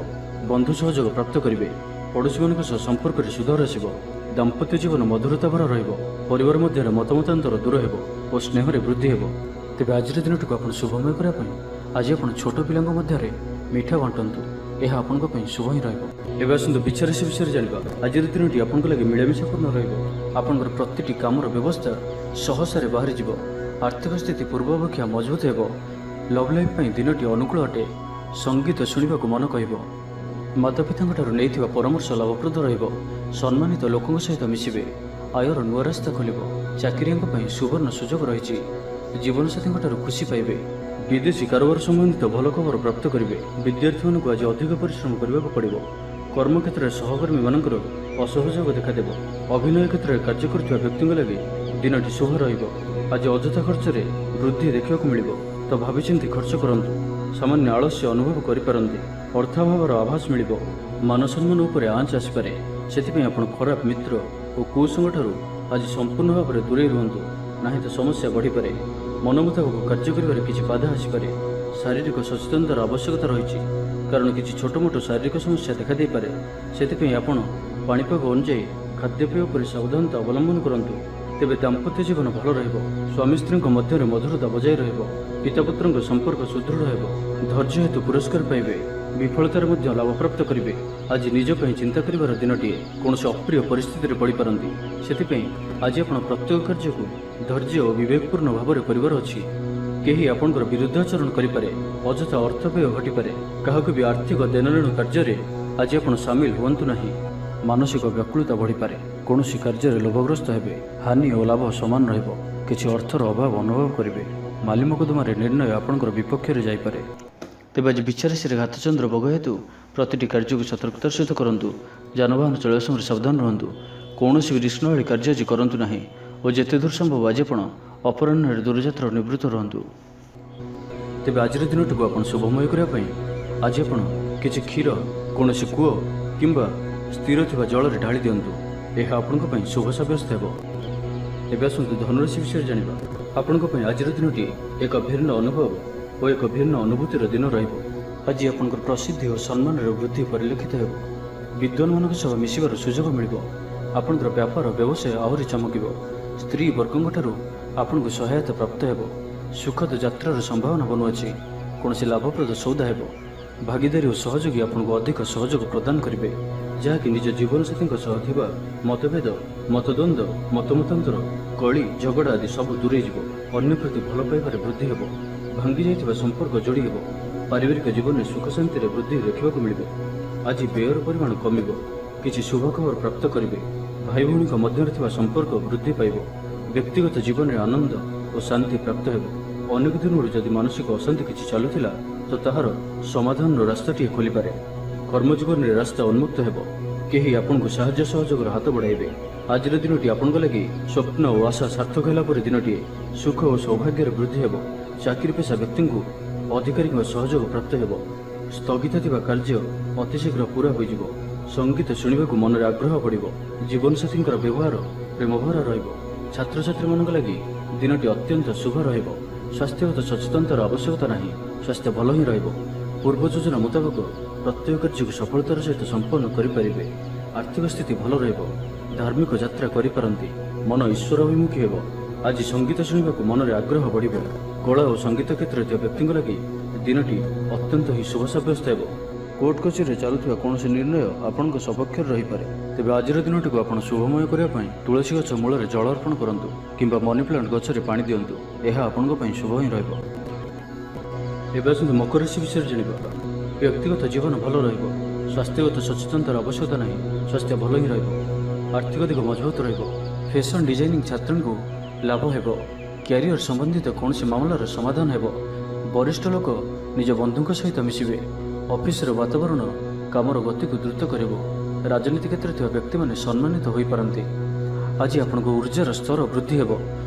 ବନ୍ଧୁ ସହଯୋଗ ପ୍ରାପ୍ତ କରିବେ। ପଡ଼ୋଶୀମାନଙ୍କ ସହ ସମ୍ପର୍କରେ ସୁଧାର ଆସିବ। ଦାମ୍ପତ୍ୟ ଜୀବନ ମଧୁରତା ଭରା ରହିବ। ପରିବାର ମଧ୍ୟରେ ମତମତାନ୍ତର ଦୂର ହେବ ଓ ସ୍ନେହରେ ବୃଦ୍ଧି ହେବ। ତେବେ ଆଜିର ଦିନଟିକୁ ଆପଣ ଶୁଭମୟ କରିବା ପାଇଁ ଆଜି ଆପଣ ଛୋଟ ପିଲାଙ୍କ ମଧ୍ୟରେ ମିଠା ବାଣ୍ଟନ୍ତୁ। ଏହା ଆପଣଙ୍କ ପାଇଁ ଶୁଭ ହିଁ ରହିବ। ଏବେ ଆସନ୍ତୁ ବିଛା ରାଶି ବିଷୟରେ ଜାଣିବା। ଆଜିର ଦିନଟି ଆପଣଙ୍କ ଲାଗି ମିଳାମିଶାପୂର୍ଣ୍ଣ ରହିବ। ଆପଣଙ୍କର ପ୍ରତିଟି କାମର ବ୍ୟବସ୍ଥା ସହସାରେ ବାହାରିଯିବ। ଆର୍ଥିକ ସ୍ଥିତି ପୂର୍ବ ଅପେକ୍ଷା ମଜବୁତ ହେବ। ଲଭ୍ ଲାଇଫ୍ ପାଇଁ ଦିନଟି ଅନୁକୂଳ ଅଟେ। ସଙ୍ଗୀତ ଶୁଣିବାକୁ ମନ କହିବ। ମାତାପିତାଙ୍କଠାରୁ ନେଇଥିବା ପରାମର୍ଶ ଲାଭପ୍ରଦ ରହିବ। ସମ୍ମାନିତ ଲୋକଙ୍କ ସହିତ ମିଶିବେ। ଆୟର ନୂଆ ରାସ୍ତା ଖୋଲିବ। ଚାକିରିଆଙ୍କ ପାଇଁ ସୁବର୍ଣ୍ଣ ସୁଯୋଗ ରହିଛି। ଜୀବନସାଥୀଙ୍କଠାରୁ ଖୁସି ପାଇବେ। ବିଦେଶୀ କାରବାର ସମ୍ବନ୍ଧିତ ଭଲ ଖବର ପ୍ରାପ୍ତ କରିବେ। ବିଦ୍ୟାର୍ଥୀମାନଙ୍କୁ ଆଜି ଅଧିକ ପରିଶ୍ରମ କରିବାକୁ ପଡ଼ିବ। କର୍ମକ୍ଷେତ୍ରରେ ସହକର୍ମୀମାନଙ୍କର ଅସହଯୋଗ ଦେଖାଦେବ। ଅଭିନୟ କ୍ଷେତ୍ରରେ କାର୍ଯ୍ୟ କରୁଥିବା ବ୍ୟକ୍ତିଙ୍କ ଲାଗି ଦିନଟି ଶୁଭ ରହିବ। ଆଜି ଅଯଥା ଖର୍ଚ୍ଚରେ ବୃଦ୍ଧି ଦେଖିବାକୁ ମିଳିବ। ତ ଭାବିଚିନ୍ତି ଖର୍ଚ୍ଚ କରନ୍ତୁ। ସାମାନ୍ୟ ଆଳସ୍ୟ ଅନୁଭବ କରିପାରନ୍ତି। ଅର୍ଥାଭାବର ଆଭାସ ମିଳିବ। ମାନସମ୍ମାନ ଉପରେ ଆଞ୍ଚ ଆସିପାରେ। ସେଥିପାଇଁ ଆପଣ ଖରାପ ମିତ୍ର ଓ କୁସଙ୍ଗଠାରୁ ଆଜି ସମ୍ପୂର୍ଣ୍ଣ ଭାବରେ ଦୂରେଇ ରୁହନ୍ତୁ, ନାହିଁ ତ ସମସ୍ୟା ବଢ଼ିପାରେ। ମନ ମୁତାବକ କାର୍ଯ୍ୟ କରିବାରେ କିଛି ବାଧା ଆସିପାରେ। ଶାରୀରିକ ସଚେତନତାର ଆବଶ୍ୟକତା ରହିଛି, କାରଣ କିଛି ଛୋଟ ମୋଟ ଶାରୀରିକ ସମସ୍ୟା ଦେଖାଦେଇପାରେ। ସେଥିପାଇଁ ଆପଣ ପାଣିପାଗ ଅନୁଯାୟୀ ଖାଦ୍ୟପେୟ ଉପରେ ସାବଧାନତା ଅବଲମ୍ବନ କରନ୍ତୁ। ତେବେ ଦାମ୍ପତ୍ୟ ଜୀବନ ଭଲ ରହିବ। ସ୍ୱାମୀ ସ୍ତ୍ରୀଙ୍କ ମଧ୍ୟରେ ମଧୁରତା ବଜାୟ ରହିବ। ପିତାପୁତ୍ରଙ୍କ ସମ୍ପର୍କ ସୁଦୃଢ଼ ହେବ। ଧୈର୍ଯ୍ୟ ହେତୁ ପୁରସ୍କାର ପାଇବେ। ବିଫଳତାରେ ମଧ୍ୟ ଲାଭପ୍ରାପ୍ତ କରିବେ। ଆଜି ନିଜ ପାଇଁ ଚିନ୍ତା କରିବାର ଦିନଟିଏ। କୌଣସି ଅପ୍ରିୟ ପରିସ୍ଥିତିରେ ପଡ଼ିପାରନ୍ତି। ସେଥିପାଇଁ ଆଜି ଆପଣ ପ୍ରତ୍ୟେକ କାର୍ଯ୍ୟକୁ ଧୈର୍ଯ୍ୟ ଓ ବିବେକପୂର୍ଣ୍ଣ ଭାବରେ କରିବାର ଅଛି। କେହି ଆପଣଙ୍କର ବିରୁଦ୍ଧାଚରଣ କରିପାରେ। ଅଯଥା ଅର୍ଥ ବ୍ୟୟ ଘଟିପାରେ। କାହାକୁ ବି ଆର୍ଥିକ ଦେଣନେଣ କାର୍ଯ୍ୟରେ ଆଜି ଆପଣ ସାମିଲ ହୁଅନ୍ତୁ ନାହିଁ। ମାନସିକ ବ୍ୟାକୁଳତା ବଢ଼ିପାରେ। କୌଣସି କାର୍ଯ୍ୟରେ ଲୋଭଗ୍ରସ୍ତ ହେବେ। ହାନି ଓ ଲାଭ ସମାନ ରହିବ। କିଛି ଅର୍ଥର ଅଭାବ ଅନୁଭବ କରିବେ। ମାଲି ମକଦ୍ଦମାରେ ନିର୍ଣ୍ଣୟ ଆପଣଙ୍କର ବିପକ୍ଷରେ ଯାଇପାରେ। ତେବେ ଆଜି ବିଚାରାଶୀରେ ଘାତଚନ୍ଦ୍ର ଭୋଗ ହେତୁ ପ୍ରତିଟି କାର୍ଯ୍ୟକୁ ସତର୍କତାର ସହିତ କରନ୍ତୁ। ଯାନବାହନ ଚଳାଇବା ସମୟରେ ସାବଧାନ ରୁହନ୍ତୁ। କୌଣସି ବି ରିଷ୍ଣଭାଳି କାର୍ଯ୍ୟ ଆଜି କରନ୍ତୁ ନାହିଁ ଓ ଯେତେ ଦୂର ସମ୍ଭବ ଆଜି ଆପଣ ଅପରାହ୍ନରେ ଦୂରଯାତ୍ରାରୁ ନିବୃତ୍ତ ରୁହନ୍ତୁ। ତେବେ ଆଜିର ଦିନଟିକୁ ଆପଣ ଶୁଭମୟ କରିବା ପାଇଁ ଆଜି ଆପଣ କିଛି କ୍ଷୀର କୌଣସି କୂଅ କିମ୍ବା ସ୍ଥିର ଥିବା ଜଳରେ ଢାଳି ଦିଅନ୍ତୁ। ଏହା ଆପଣଙ୍କ ପାଇଁ ଶୁଭ ସାବ୍ୟସ୍ତ ହେବ। ଏବେ ଆସନ୍ତୁ ଧନୁରାଶି ବିଷୟରେ ଜାଣିବା। ଆପଣଙ୍କ ପାଇଁ ଆଜିର ଦିନଟି ଏକ ଭିନ୍ନ ଅନୁଭବ ଓ ଏକ ଭିନ୍ନ ଅନୁଭୂତିର ଦିନ ରହିବ। ଆଜି ଆପଣଙ୍କର ପ୍ରସିଦ୍ଧି ଓ ସମ୍ମାନରେ ବୃଦ୍ଧି ପରିଲକ୍ଷିତ ହେବ। ବିଦ୍ୱାନମାନଙ୍କ ସହ ମିଶିବାର ସୁଯୋଗ ମିଳିବ। ଆପଣଙ୍କର ବ୍ୟାପାର ବ୍ୟବସାୟ ଆହୁରି ଚମକିବ। ସ୍ତ୍ରୀ ବର୍ଗଙ୍କଠାରୁ ଆପଣଙ୍କୁ ସହାୟତା ପ୍ରାପ୍ତ ହେବ। ସୁଖଦ ଯାତ୍ରାର ସମ୍ଭାବନା ବନୁଅଛି। କୌଣସି ଲାଭପ୍ରଦ ସୌଦା ହେବ। ଭାଗିଦାରୀ ଓ ସହଯୋଗୀ ଆପଣଙ୍କୁ ଅଧିକ ସହଯୋଗ ପ୍ରଦାନ କରିବେ, ଯାହାକି ନିଜ ଜୀବନସାଥୀଙ୍କ ସହ ଥିବା ମତଭେଦ, ମତଦ୍ୱନ୍ଦ୍ୱ, ମତମତାନ୍ତର, କଳି ଝଗଡ଼ା ଆଦି ସବୁ ଦୂରେଇ ଯିବ। ଅନ୍ୟ ପ୍ରତି ଭଲ ପାଇବାରେ ବୃଦ୍ଧି ହେବ। ଭାଙ୍ଗି ଯାଇଥିବା ସମ୍ପର୍କ ଯୋଡ଼ି ହେବ। ପାରିବାରିକ ଜୀବନରେ ସୁଖ ଶାନ୍ତିରେ ବୃଦ୍ଧି ଦେଖିବାକୁ ମିଳିବ। ଆଜି ବ୍ୟୟର ପରିମାଣ କମିବ। କିଛି ଶୁଭ ଖବର ପ୍ରାପ୍ତ କରିବେ। ଭାଇ ଭଉଣୀଙ୍କ ମଧ୍ୟରେ ଥିବା ସମ୍ପର୍କ ବୃଦ୍ଧି ପାଇବ। ବ୍ୟକ୍ତିଗତ ଜୀବନରେ ଆନନ୍ଦ ଓ ଶାନ୍ତି ପ୍ରାପ୍ତ ହେବ। ଅନେକ ଦିନରୁ ଯଦି ମାନସିକ ଅଶାନ୍ତି କିଛି ଚାଲୁଥିଲା ତ ତାହାର ସମାଧାନର ରାସ୍ତାଟିଏ ଖୋଲିପାରେ। କର୍ମଜୀବନରେ ରାସ୍ତା ଉନ୍ମୁକ୍ତ ହେବ। କେହି ଆପଣଙ୍କୁ ସାହାଯ୍ୟ ସହଯୋଗର ହାତ ବଢ଼ାଇବେ। ଆଜିର ଦିନଟି ଆପଣଙ୍କ ଲାଗି ସ୍ୱପ୍ନ ଓ ଆଶା ସାର୍ଥକ ହେଲା ପରି ଦିନଟିଏ। ସୁଖ ଓ ସୌଭାଗ୍ୟର ବୃଦ୍ଧି ହେବ। ଚାକିରି ପେଶା ବ୍ୟକ୍ତିଙ୍କୁ ଅଧିକାରୀଙ୍କ ସହଯୋଗ ପ୍ରାପ୍ତ ହେବ। ସ୍ଥଗିତ ଥିବା କାର୍ଯ୍ୟ ଅତି ଶୀଘ୍ର ପୂରା ହୋଇଯିବ। ସଙ୍ଗୀତ ଶୁଣିବାକୁ ମନରେ ଆଗ୍ରହ ବଢ଼ିବ। ଜୀବନସାଥୀଙ୍କର ବ୍ୟବହାର ପ୍ରେମଭରା ରହିବ। ଛାତ୍ରଛାତ୍ରୀମାନଙ୍କ ଲାଗି ଦିନଟି ଅତ୍ୟନ୍ତ ଶୁଭ ରହିବ। ସ୍ୱାସ୍ଥ୍ୟଗତ ସଚେତନତାର ଆବଶ୍ୟକତା ନାହିଁ। ସ୍ୱାସ୍ଥ୍ୟ ଭଲ ହିଁ ରହିବ। ପୂର୍ବ ଯୋଜନା ମୁତାବକ ପ୍ରତ୍ୟେକ କାର୍ଯ୍ୟକୁ ସଫଳତାର ସହିତ ସମ୍ପନ୍ନ କରିପାରିବେ। ଆର୍ଥିକ ସ୍ଥିତି ଭଲ ରହିବ। ଧାର୍ମିକ ଯାତ୍ରା କରିପାରନ୍ତି। ମନ ଈଶ୍ୱର ଅଭିମୁଖୀ ହେବ। ଆଜି ସଙ୍ଗୀତ ଶୁଣିବାକୁ ମନରେ ଆଗ୍ରହ ବଢ଼ିବ। କଳା ଓ ସଙ୍ଗୀତ କ୍ଷେତ୍ରରେ ଥିବା ବ୍ୟକ୍ତିଙ୍କ ଲାଗି ଦିନଟି ଅତ୍ୟନ୍ତ ହିଁ ଶୁଭ ସାବ୍ୟସ୍ତ ହେବ। କୋର୍ଟ କଚେରୀରେ ଚାଲୁଥିବା କୌଣସି ନିର୍ଣ୍ଣୟ ଆପଣଙ୍କ ସପକ୍ଷରେ ରହିପାରେ। ତେବେ ଆଜିର ଦିନଟିକୁ ଆପଣ ଶୁଭମୟ କରିବା ପାଇଁ ତୁଳସୀ ଗଛ ମୂଳରେ ଜଳ ଅର୍ପଣ କରନ୍ତୁ କିମ୍ବା ମନି ପ୍ଲାଣ୍ଟ ଗଛରେ ପାଣି ଦିଅନ୍ତୁ। ଏହା ଆପଣଙ୍କ ପାଇଁ ଶୁଭ ହିଁ ରହିବ। ଏବେ ଆସନ୍ତୁ ମକର ରାଶି ବିଷୟରେ ଜାଣିବା। ବ୍ୟକ୍ତିଗତ ଜୀବନ ଭଲ ରହିବ। ସ୍ୱାସ୍ଥ୍ୟଗତ ସଚେତନତାର ଆବଶ୍ୟକତା ନାହିଁ। ସ୍ୱାସ୍ଥ୍ୟ ଭଲ ହିଁ ରହିବ। ଆର୍ଥିକ ଦିଗ ମଜବୁତ ରହିବ। ଫ୍ୟାସନ୍ ଡିଜାଇନିଂ ଛାତ୍ରଙ୍କୁ ଲାଭ ହେବ। କ୍ୟାରିୟର ସମ୍ବନ୍ଧିତ କୌଣସି ମାମଲାର ସମାଧାନ ହେବ। ବରିଷ୍ଠ ଲୋକ ନିଜ ବନ୍ଧୁଙ୍କ ସହିତ ମିଶିବେ। ଅଫିସର ବାତାବରଣ କାମର ଗତିକୁ ଦ୍ରୁତ କରିବ। ରାଜନୀତି କ୍ଷେତ୍ରରେ ଥିବା ବ୍ୟକ୍ତିମାନେ ସମ୍ମାନିତ ହୋଇପାରନ୍ତି। ଆଜି ଆପଣଙ୍କ ଉର୍ଜାର ସ୍ତର ବୃଦ୍ଧି ହେବ।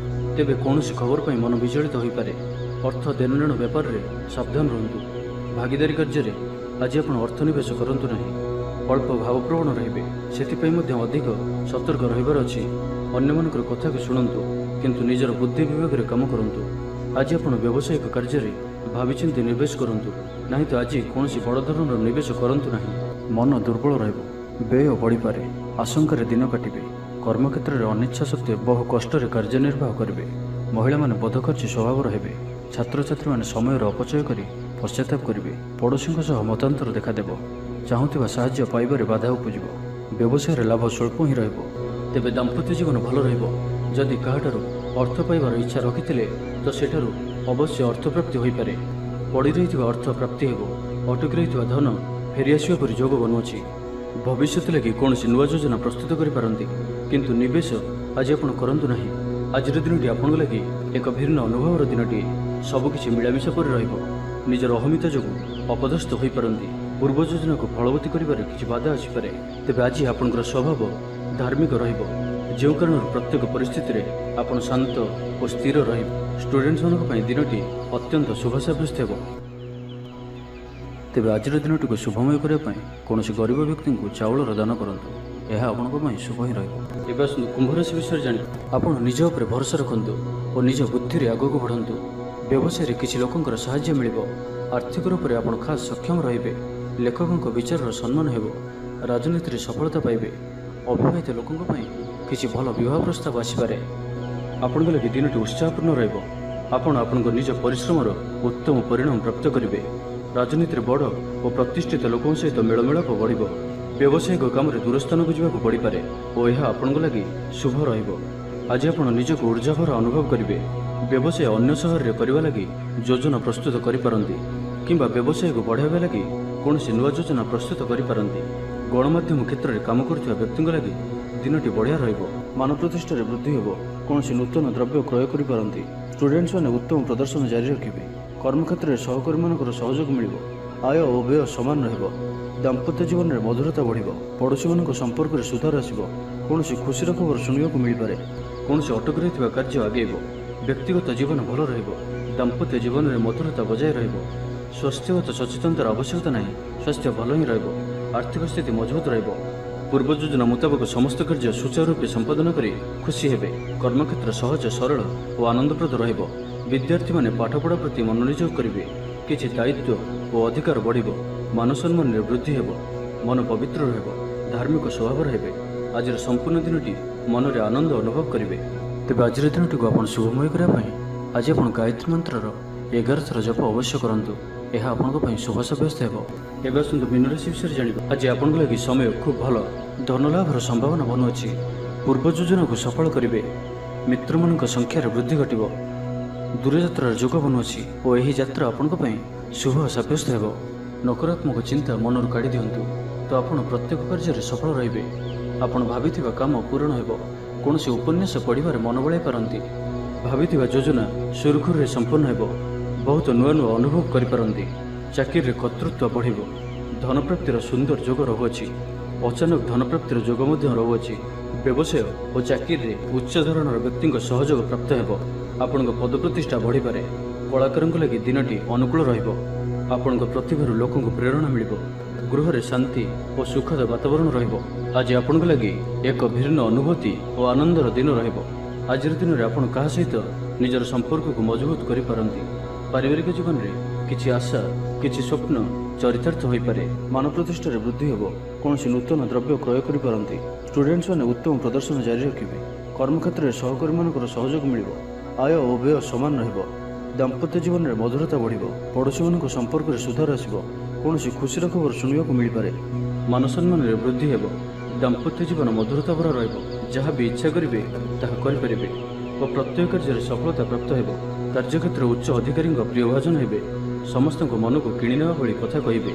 ତେବେ କୌଣସି ଖବର ପାଇଁ ମନ ବିଚଳିତ ହୋଇପାରେ। ଅର୍ଥ ଦେଣନେଣ ବ୍ୟାପାରରେ ସାବଧାନ ରୁହନ୍ତୁ। ଭାଗିଦାରୀ କାର୍ଯ୍ୟରେ ଆଜି ଆପଣ ଅର୍ଥ ନିବେଶ କରନ୍ତୁ ନାହିଁ। ଅଳ୍ପ ଭାବପ୍ରବଣ ରହିବେ। ସେଥିପାଇଁ ମଧ୍ୟ ଅଧିକ ସତର୍କ ରହିବାର ଅଛି। ଅନ୍ୟମାନଙ୍କର କଥାକୁ ଶୁଣନ୍ତୁ, କିନ୍ତୁ ନିଜର ବୁଦ୍ଧି ବିବେକରେ କାମ କରନ୍ତୁ। ଆଜି ଆପଣ ବ୍ୟବସାୟିକ କାର୍ଯ୍ୟରେ ଭାବିଚିନ୍ତି ନିବେଶ କରନ୍ତୁ, ନାହିଁ ତ ଆଜି କୌଣସି ବଡ଼ ଧରଣର ନିବେଶ କରନ୍ତୁ ନାହିଁ। ମନ ଦୁର୍ବଳ ରହିବ। ବ୍ୟୟ ବଢ଼ିପାରେ। ଆଶଙ୍କାରେ ଦିନ କାଟିବେ। କର୍ମକ୍ଷେତ୍ରରେ ଅନିଚ୍ଛା ସତ୍ତ୍ୱେ ବହୁ କଷ୍ଟରେ କାର୍ଯ୍ୟନିର୍ବାହ କରିବେ। ମହିଳାମାନେ ବଦଖର୍ଚ୍ଚୀ ସ୍ୱଭାବର ହେବେ। ଛାତ୍ରଛାତ୍ରୀମାନେ ସମୟର ଅପଚୟ କରି ପଶ୍ଚାତାପ କରିବେ। ପଡ଼ୋଶୀଙ୍କ ସହ ମତାନ୍ତର ଦେଖାଦେବ। ଚାହୁଁଥିବା ସାହାଯ୍ୟ ପାଇବାରେ ବାଧା ଉପୁଜିବ। ବ୍ୟବସାୟରେ ଲାଭ ସ୍ୱଳ୍ପ ହିଁ ରହିବ। ତେବେ ଦାମ୍ପତ୍ୟ ଜୀବନ ଭଲ ରହିବ। ଯଦି କାହାଠାରୁ ଅର୍ଥ ପାଇବାର ଇଚ୍ଛା ରଖିଥିଲେ ତ ସେଠାରୁ ଅବଶ୍ୟ ଅର୍ଥପ୍ରାପ୍ତି ହୋଇପାରେ। ପଡ଼ି ରହିଥିବା ଅର୍ଥ ପ୍ରାପ୍ତି ହେବ। ଅଟକି ରହିଥିବା ଧନ ଫେରିଆସିବା ପରି ଯୋଗ ବନୁଅଛି। ଭବିଷ୍ୟତ ଲାଗି କୌଣସି ନୂଆ ଯୋଜନା ପ୍ରସ୍ତୁତ କରିପାରନ୍ତି, କିନ୍ତୁ ନିବେଶ ଆଜି ଆପଣ କରନ୍ତୁ ନାହିଁ। ଆଜିର ଦିନଟି ଆପଣଙ୍କ ଲାଗି ଏକ ଭିନ୍ନ ଅନୁଭବର ଦିନଟିଏ। ସବୁକିଛି ମିଳାମିଶା ପରି ରହିବ। ନିଜର ଅହମିତା ଯୋଗୁଁ ଅପଦସ୍ଥ ହୋଇପାରନ୍ତି। ପୂର୍ବ ଯୋଜନାକୁ ଫଳବତୀ କରିବାରେ କିଛି ବାଧା ଆସିପାରେ। ତେବେ ଆଜି ଆପଣଙ୍କର ସ୍ୱଭାବ ଧାର୍ମିକ ରହିବ, ଯେଉଁ କାରଣରୁ ପ୍ରତ୍ୟେକ ପରିସ୍ଥିତିରେ ଆପଣ ଶାନ୍ତ ଓ ସ୍ଥିର ରହିବେ। ଷ୍ଟୁଡେଣ୍ଟମାନଙ୍କ ପାଇଁ ଦିନଟି ଅତ୍ୟନ୍ତ ଶୁଭ ସାବ୍ୟସ୍ତ ହେବ। ତେବେ ଆଜିର ଦିନଟିକୁ ଶୁଭମୟ କରିବା ପାଇଁ କୌଣସି ଗରିବ ବ୍ୟକ୍ତିଙ୍କୁ ଚାଉଳର ଦାନ କରନ୍ତୁ। ଏହା ଆପଣଙ୍କ ପାଇଁ ଶୁଭ ହିଁ ରହିବ। ଏବେ ଆସନ୍ତୁ କୁମ୍ଭ ରାଶି ବିଷୟରେ ଜାଣିବା। ଆପଣ ନିଜ ଉପରେ ଭରସା ରଖନ୍ତୁ ଓ ନିଜ ବୁଦ୍ଧିରେ ଆଗକୁ ବଢ଼ନ୍ତୁ। ବ୍ୟବସାୟରେ କିଛି ଲୋକଙ୍କର ସାହାଯ୍ୟ ମିଳିବ। ଆର୍ଥିକ ରୂପରେ ଆପଣ ଖାସ୍ ସକ୍ଷମ ରହିବେ। ଲେଖକଙ୍କ ବିଚାରର ସମ୍ମାନ ହେବ। ରାଜନୀତିରେ ସଫଳତା ପାଇବେ। ଅବିବାହିତ ଲୋକଙ୍କ ପାଇଁ କିଛି ଭଲ ବିବାହ ପ୍ରସ୍ତାବ ଆସିପାରେ। ଆପଣଙ୍କ ଲାଗି ଦିନଟି ଉତ୍ସାହପୂର୍ଣ୍ଣ ରହିବ। ଆପଣ ଆପଣଙ୍କ ନିଜ ପରିଶ୍ରମର ଉତ୍ତମ ପରିଣାମ ପ୍ରାପ୍ତ କରିବେ। ରାଜନୀତିରେ ବଡ଼ ଓ ପ୍ରତିଷ୍ଠିତ ଲୋକଙ୍କ ସହିତ ମେଳମିଳାପ ବଢ଼ିବ। ବ୍ୟବସାୟିକ କାମରେ ଦୂରସ୍ଥାନକୁ ଯିବାକୁ ପଡ଼ିପାରେ ଓ ଏହା ଆପଣଙ୍କ ଲାଗି ଶୁଭ ରହିବ। ଆଜି ଆପଣ ନିଜକୁ ଉର୍ଜାଭରା ଅନୁଭବ କରିବେ। ବ୍ୟବସାୟ ଅନ୍ୟ ସହରରେ କରିବା ଲାଗି ଯୋଜନା ପ୍ରସ୍ତୁତ କରିପାରନ୍ତି କିମ୍ବା ବ୍ୟବସାୟକୁ ବଢ଼ାଇବା ଲାଗି କୌଣସି ନୂଆ ଯୋଜନା ପ୍ରସ୍ତୁତ କରିପାରନ୍ତି। ଗଣମାଧ୍ୟମ କ୍ଷେତ୍ରରେ କାମ କରୁଥିବା ବ୍ୟକ୍ତିଙ୍କ ଲାଗି ଦିନଟି ବଢ଼ିଆ ରହିବ। ମାନ ପ୍ରତିଷ୍ଠାରେ ବୃଦ୍ଧି ହେବ। କୌଣସି ନୂତନ ଦ୍ରବ୍ୟ କ୍ରୟ କରିପାରନ୍ତି। ଷ୍ଟୁଡେଣ୍ଟମାନେ ଉତ୍ତମ ପ୍ରଦର୍ଶନ ଜାରି ରଖିବେ। କର୍ମକ୍ଷେତ୍ରରେ ସହକର୍ମୀମାନଙ୍କର ସହଯୋଗ ମିଳିବ। ଆୟ ଓ ବ୍ୟୟ ସମାନ ରହିବ। ଦାମ୍ପତ୍ୟ ଜୀବନରେ ମଧୁରତା ବଢ଼ିବ। ପଡ଼ୋଶୀମାନଙ୍କ ସମ୍ପର୍କରେ ସୁଧାର ଆସିବ। କୌଣସି ଖୁସିର ଖବର ଶୁଣିବାକୁ ମିଳିପାରେ। କୌଣସି ଅଟକି ରହିଥିବା କାର୍ଯ୍ୟ ଆଗେଇବ। ବ୍ୟକ୍ତିଗତ ଜୀବନ ଭଲ ରହିବ। ଦାମ୍ପତ୍ୟ ଜୀବନରେ ମଧୁରତା ବଜାୟ ରହିବ। ସ୍ୱାସ୍ଥ୍ୟଗତ ସଚେତନତାର ଆବଶ୍ୟକତା ନାହିଁ। ସ୍ୱାସ୍ଥ୍ୟ ଭଲ ହିଁ ରହିବ। ଆର୍ଥିକ ସ୍ଥିତି ମଜବୁତ ରହିବ। ପୂର୍ବ ଯୋଜନା ମୁତାବକ ସମସ୍ତ କାର୍ଯ୍ୟ ସୁଚାରୁ ରୂପେ ସମ୍ପାଦନ କରି ଖୁସି ହେବେ। କର୍ମକ୍ଷେତ୍ର ସହଜ, ସରଳ ଓ ଆନନ୍ଦପ୍ରଦ ରହିବ। ବିଦ୍ୟାର୍ଥୀମାନେ ପାଠପଢ଼ା ପ୍ରତି ମନୋନିଯୋଗ କରିବେ। କିଛି ଦାୟିତ୍ୱ ଓ ଅଧିକାର ବଢ଼ିବ। ମାନ ସମ୍ମାନରେ ବୃଦ୍ଧି ହେବ। ମନ ପବିତ୍ର ରହିବ। ଧାର୍ମିକ ସ୍ୱଭାବ ରହିବେ। ଆଜିର ସମ୍ପୂର୍ଣ୍ଣ ଦିନଟି ମନରେ ଆନନ୍ଦ ଅନୁଭବ କରିବେ। ତେବେ ଆଜିର ଦିନଟିକୁ ଆପଣ ଶୁଭମୟ କରିବା ପାଇଁ ଆଜି ଆପଣ ଗାୟତ୍ରୀ ମନ୍ତ୍ରର 11 ଥର ଜପ ଅବଶ୍ୟ କରନ୍ତୁ। ଏହା ଆପଣଙ୍କ ପାଇଁ ଶୁଭ ସାବ୍ୟସ୍ତ ହେବ। ଏବେ ଆସନ୍ତୁ ମୀନ ରାଶି ବିଷୟରେ ଜାଣିବା। ଆଜି ଆପଣଙ୍କ ଲାଗି ସମୟ ଖୁବ୍ ଭଲ। ଧନଲାଭର ସମ୍ଭାବନା ବନୁଅଛି। ପୂର୍ବ ଯୋଜନାକୁ ସଫଳ କରିବେ। ମିତ୍ରମାନଙ୍କ ସଂଖ୍ୟାରେ ବୃଦ୍ଧି ଘଟିବ। ଦୂରଯାତ୍ରାର ଯୋଗ ବନୁଅଛି ଓ ଏହି ଯାତ୍ରା ଆପଣଙ୍କ ପାଇଁ ଶୁଭ ସାବ୍ୟସ୍ତ ହେବ। ନକାରାତ୍ମକ ଚିନ୍ତା ମନରୁ କାଢ଼ି ଦିଅନ୍ତୁ ତ ଆପଣ ପ୍ରତ୍ୟେକ କାର୍ଯ୍ୟରେ ସଫଳ ରହିବେ। ଆପଣ ଭାବିଥିବା କାମ ପୂରଣ ହେବ। କୌଣସି ଉପନ୍ୟାସ ପଢ଼ିବାରେ ମନ ବଳାଇ ପାରନ୍ତି। ଭାବିଥିବା ଯୋଜନା ସୁରୁଖୁରୁରେ ସମ୍ପନ୍ନ ହେବ। ବହୁତ ନୂଆ ନୂଆ ଅନୁଭବ କରିପାରନ୍ତି। ଚାକିରିରେ କର୍ତ୍ତୃତ୍ୱ ବଢ଼ିବ। ଧନପ୍ରାପ୍ତିର ସୁନ୍ଦର ଯୋଗ ରହୁଅଛି। ଅଚାନକ ଧନପ୍ରାପ୍ତିର ଯୋଗ ମଧ୍ୟ ରହୁଅଛି। ବ୍ୟବସାୟ ଓ ଚାକିରିରେ ଉଚ୍ଚ ଧରଣର ବ୍ୟକ୍ତିଙ୍କ ସହଯୋଗ ପ୍ରାପ୍ତ ହେବ। ଆପଣଙ୍କ ପଦପ୍ରତିଷ୍ଠା ବଢ଼ିପାରେ। କଳାକାରଙ୍କ ଲାଗି ଦିନଟି ଅନୁକୂଳ ରହିବ। ଆପଣଙ୍କ ପ୍ରତିଭାରୁ ଲୋକଙ୍କୁ ପ୍ରେରଣା ମିଳିବ। ଗୃହରେ ଶାନ୍ତି ଓ ସୁଖଦ ବାତାବରଣ ରହିବ। ଆଜି ଆପଣଙ୍କ ଲାଗି ଏକ ଭିନ୍ନ ଅନୁଭୂତି ଓ ଆନନ୍ଦର ଦିନ ରହିବ। ଆଜିର ଦିନରେ ଆପଣ କାହା ସହିତ ନିଜର ସମ୍ପର୍କକୁ ମଜବୁତ କରିପାରନ୍ତି। ପାରିବାରିକ ଜୀବନରେ କିଛି ଆଶା, କିଛି ସ୍ୱପ୍ନ ଚରିତାର୍ଥ ହୋଇପାରେ। ମାନ ପ୍ରତିଷ୍ଠାରେ ବୃଦ୍ଧି ହେବ। କୌଣସି ନୂତନ ଦ୍ରବ୍ୟ କ୍ରୟ କରିପାରନ୍ତି। ଷ୍ଟୁଡେଣ୍ଟମାନେ ଉତ୍ତମ ପ୍ରଦର୍ଶନ ଜାରି ରଖିବେ। କର୍ମକ୍ଷେତ୍ରରେ ସହକର୍ମୀମାନଙ୍କର ସହଯୋଗ ମିଳିବ। ଆୟ ଓ ବ୍ୟୟ ସମାନ ରହିବ। ଦାମ୍ପତ୍ୟ ଜୀବନରେ ମଧୁରତା ବଢ଼ିବ। ପଡ଼ୋଶୀମାନଙ୍କ ସମ୍ପର୍କରେ ସୁଧାର ଆସିବ। କୌଣସି ଖୁସିର ଖବର ଶୁଣିବାକୁ ମିଳିପାରେ। ମାନ ସମ୍ମାନରେ ବୃଦ୍ଧି ହେବ। ଦାମ୍ପତ୍ୟ ଜୀବନ ମଧୁରତା ଭରା ରହିବ। ଯାହା ବି ଇଚ୍ଛା କରିବେ ତାହା କରିପାରିବେ ଓ ପ୍ରତ୍ୟେକ କାର୍ଯ୍ୟରେ ସଫଳତା ପ୍ରାପ୍ତ ହେବ। କାର୍ଯ୍ୟକ୍ଷେତ୍ରରେ ଉଚ୍ଚ ଅଧିକାରୀଙ୍କ ପ୍ରିୟଭାଜନ ହେବେ। ସମସ୍ତଙ୍କ ମନକୁ କିଣିନେବା ଭଳି କଥା କହିବେ।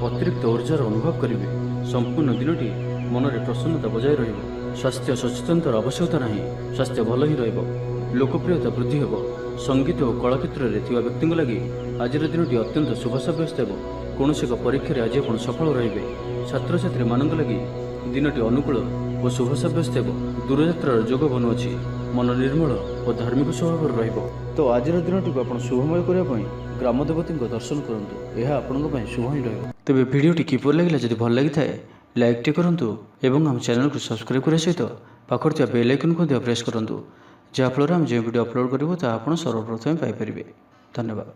ଅତିରିକ୍ତ ଉର୍ଜାର ଅନୁଭବ କରିବେ। ସମ୍ପୂର୍ଣ୍ଣ ଦିନଟି ମନରେ ପ୍ରସନ୍ନତା ବଜାୟ ରହିବ। ସ୍ୱାସ୍ଥ୍ୟ ସଚେତନତାର ଆବଶ୍ୟକତା ନାହିଁ। ସ୍ୱାସ୍ଥ୍ୟ ଭଲ ହିଁ ରହିବ। ଲୋକପ୍ରିୟତା ବୃଦ୍ଧି ହେବ। ସଙ୍ଗୀତ ଓ କଳା କ୍ଷେତ୍ରରେ ଥିବା ବ୍ୟକ୍ତିଙ୍କ ଲାଗି ଆଜିର ଦିନଟି ଅତ୍ୟନ୍ତ ଶୁଭ ସାବ୍ୟସ୍ତ ହେବ। କୌଣସି ଏକ ପରୀକ୍ଷାରେ ଆଜି ଆପଣ ସଫଳ ରହିବେ। ଛାତ୍ରଛାତ୍ରୀମାନଙ୍କ ଲାଗି ଦିନଟି ଅନୁକୂଳ ଓ ଶୁଭ ସାବ୍ୟସ୍ତ ହେବ। ଦୂରଯାତ୍ରାର ଯୋଗ ବନୁଅଛି। ମନ ନିର୍ମଳ ଓ ଧାର୍ମିକ ସ୍ୱଭାବରେ ରହିବ। ତ ଆଜିର ଦିନଟିକୁ ଆପଣ ଶୁଭମୟ କରିବା ପାଇଁ ଗ୍ରାମ ଦେବତୀଙ୍କ ଦର୍ଶନ କରନ୍ତୁ। ଏହା ଆପଣଙ୍କ ପାଇଁ ଶୁଭ ହିଁ ରହିବ। ତେବେ ଭିଡ଼ିଓଟି କିପରି ଲାଗିଲା? ଯଦି ଭଲ ଲାଗିଥାଏ ଲାଇକ୍ଟି କରନ୍ତୁ ଏବଂ ଆମ ଚ୍ୟାନେଲକୁ ସବସ୍କ୍ରାଇବ୍ କରିବା ସହିତ ପାଖରେ ଥିବା ବେଲ୍ ଆଇକନ୍କୁ ମଧ୍ୟ ପ୍ରେସ୍ କରନ୍ତୁ, ଯାହାଫଳରେ ଆମେ ଯେଉଁ ଭିଡ଼ିଓ ଅପଲୋଡ଼ କରିବୁ ତାହା ଆପଣ ସର୍ବପ୍ରଥମେ ପାଇପାରିବେ। ଧନ୍ୟବାଦ।